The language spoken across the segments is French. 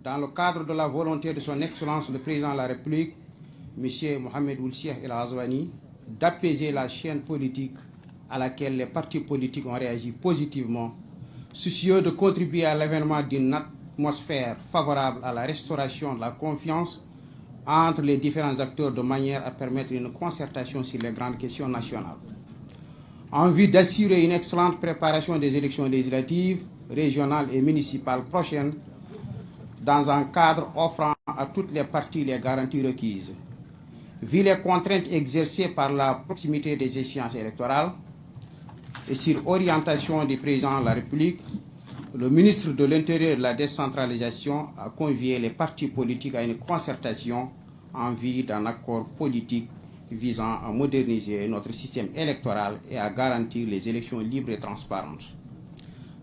dans le cadre de la volonté de son Excellence le Président de la République, M. Mohamed Ould Cheikh El Ghazouani, d'apaiser la chaîne politique à laquelle les partis politiques ont réagi positivement, soucieux de contribuer à l'avènement d'une atmosphère favorable à la restauration de la confiance entre les différents acteurs de manière à permettre une concertation sur les grandes questions nationales. En vue d'assurer une excellente préparation des élections législatives, régionales et municipales prochaines, dans un cadre offrant à toutes les parties les garanties requises. Vu les contraintes exercées par la proximité des échéances électorales et sur orientation du Président de la République, le ministre de l'Intérieur et de la décentralisation a convié les partis politiques à une concertation en vue d'un accord politique visant à moderniser notre système électoral et à garantir les élections libres et transparentes.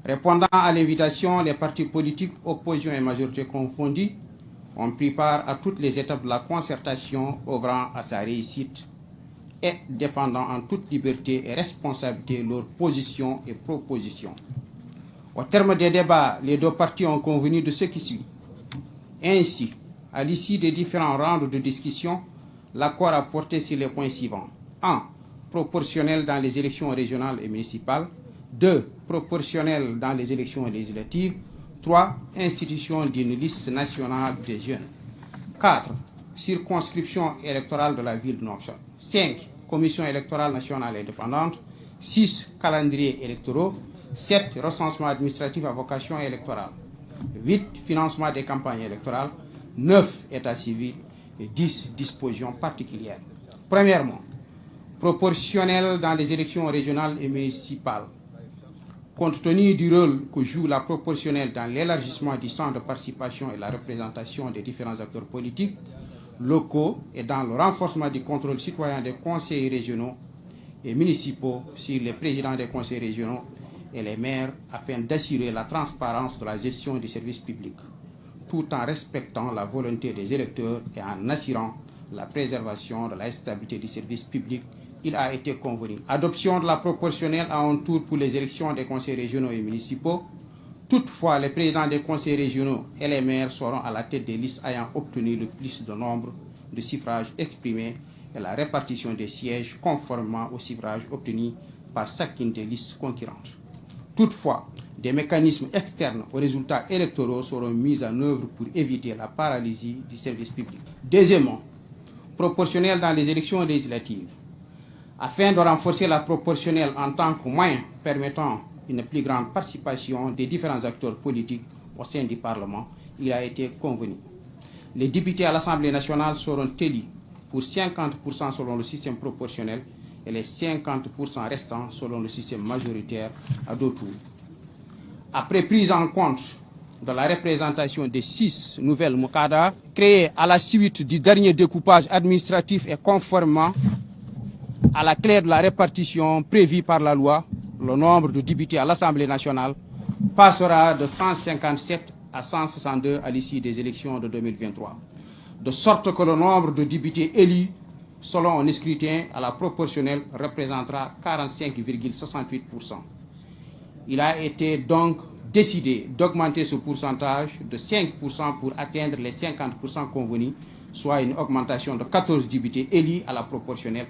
Répondant à l'invitation, les partis politiques, opposition et majorité confondus, ont pris part à toutes les étapes de la concertation œuvrant à sa réussite et défendant en toute liberté et responsabilité leurs positions et propositions. Au terme des débats, les deux partis ont convenu de ce qui suit. Ainsi, à l'issue des différents rounds de discussion, l'accord a porté sur les points suivants. 1. Proportionnel dans les élections régionales et municipales. 2. Proportionnel dans les élections législatives. 3. Institution d'une liste nationale des jeunes. 4. Circonscription électorale de la ville de Nouakchott. 5. Commission électorale nationale indépendante. 6. Calendrier électoraux. 7. Recensement administratif à vocation électorale. 8. Financement des campagnes électorales. 9. État civil. Et 10. Dispositions particulières. Premièrement, proportionnel dans les élections régionales et municipales. Compte tenu du rôle que joue la proportionnelle dans l'élargissement du champ de participation et la représentation des différents acteurs politiques locaux et dans le renforcement du contrôle citoyen des conseils régionaux et municipaux sur les présidents des conseils régionaux et les maires afin d'assurer la transparence de la gestion des services publics, tout en respectant la volonté des électeurs et en assurant la préservation de la stabilité du service public. Il a été convenu. Adoption de la proportionnelle à un tour pour les élections des conseils régionaux et municipaux. Toutefois, les présidents des conseils régionaux et les maires seront à la tête des listes ayant obtenu le plus de nombre de suffrages exprimés et la répartition des sièges conformément aux suffrages obtenus par chacune des listes concurrentes. Toutefois, des mécanismes externes aux résultats électoraux seront mis en œuvre pour éviter la paralysie du service public. Deuxièmement, proportionnel dans les élections législatives. Afin de renforcer la proportionnelle en tant que moyen permettant une plus grande participation des différents acteurs politiques au sein du Parlement, il a été convenu. Les députés à l'Assemblée nationale seront élus pour 50% selon le système proportionnel et les 50% restants selon le système majoritaire à deux tours. Après prise en compte de la représentation des 6 nouvelles Moukada créées à la suite du dernier découpage administratif et conformément à la clé de la répartition prévue par la loi, le nombre de députés à l'Assemblée nationale passera de 157 à 162 à l'issue des élections de 2023, de sorte que le nombre de députés élus selon un scrutin à la proportionnelle représentera 45,68%. Il a été donc décidé d'augmenter ce pourcentage de 5% pour atteindre les 50% convenus, soit une augmentation de 14 députés élus à la proportionnelle.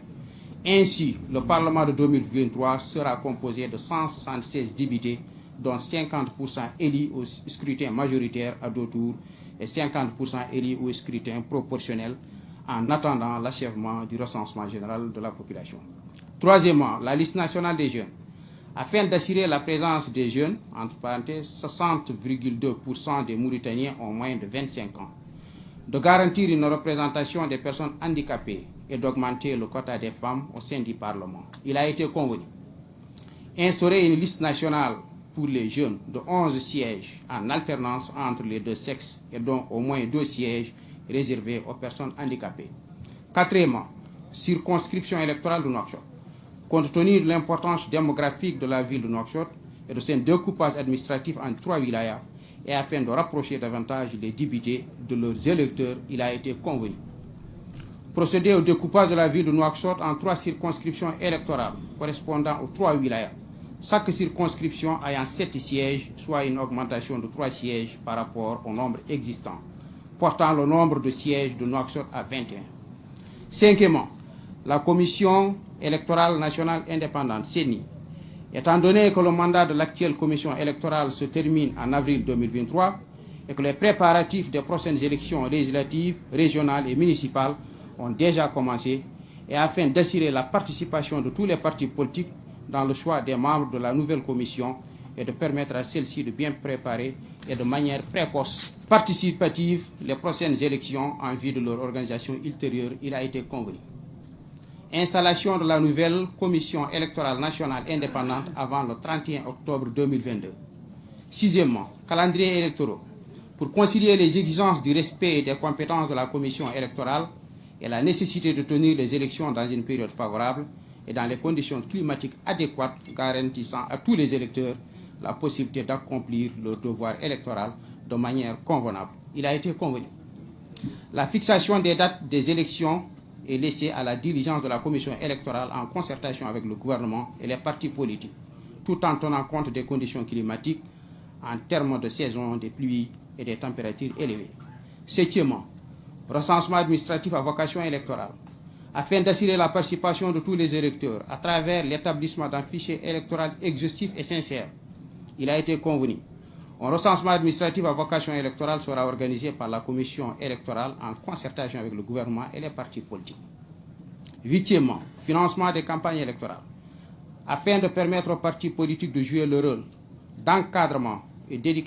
Ainsi, le Parlement de 2023 sera composé de 176 députés, dont 50% élus au scrutin majoritaire à deux tours et 50% élus au scrutin proportionnel, en attendant l'achèvement du recensement général de la population. Troisièmement, la liste nationale des jeunes. Afin d'assurer la présence des jeunes, entre parenthèses, 60,2% des Mauritaniens ont moins de 25 ans, de garantir une représentation des personnes handicapées et d'augmenter le quota des femmes au sein du Parlement. Il a été convenu instaurer une liste nationale pour les jeunes de 11 sièges en alternance entre les deux sexes et dont au moins 2 sièges réservés aux personnes handicapées. Quatrièmement, circonscription électorale de Nouakchott. Compte tenu de l'importance démographique de la ville de Nouakchott et de son découpage administratif en 3 wilayas, et afin de rapprocher davantage les députés de leurs électeurs, il a été convenu procéder au découpage de la ville de Nouakchott en 3 circonscriptions électorales correspondant aux 3 wilayas, chaque circonscription ayant 7 sièges, soit une augmentation de 3 sièges par rapport au nombre existant, portant le nombre de sièges de Nouakchott à 21. Cinquièmement, la Commission électorale nationale indépendante, CENI, étant donné que le mandat de l'actuelle commission électorale se termine en avril 2023 et que les préparatifs des prochaines élections législatives, régionales et municipales ont déjà commencé, et afin d'assurer la participation de tous les partis politiques dans le choix des membres de la nouvelle commission et de permettre à celle-ci de bien préparer et de manière précoce, participative, les prochaines élections en vue de leur organisation ultérieure, il a été convenu. Installation de la nouvelle commission électorale nationale indépendante avant le 31 octobre 2022. Sixièmement, calendrier électoral. Pour concilier les exigences du respect des compétences de la commission électorale et la nécessité de tenir les élections dans une période favorable et dans les conditions climatiques adéquates garantissant à tous les électeurs la possibilité d'accomplir leur devoir électoral de manière convenable, il a été convenu. La fixation des dates des élections est laissée à la diligence de la commission électorale en concertation avec le gouvernement et les partis politiques, tout en tenant compte des conditions climatiques en termes de saison, des pluies et des températures élevées. Septièmement, recensement administratif à vocation électorale. Afin d'assurer la participation de tous les électeurs à travers l'établissement d'un fichier électoral exhaustif et sincère, il a été convenu. Un recensement administratif à vocation électorale sera organisé par la commission électorale en concertation avec le gouvernement et les partis politiques. Huitièmement, financement des campagnes électorales. Afin de permettre aux partis politiques de jouer le rôle d'encadrement et d'éducation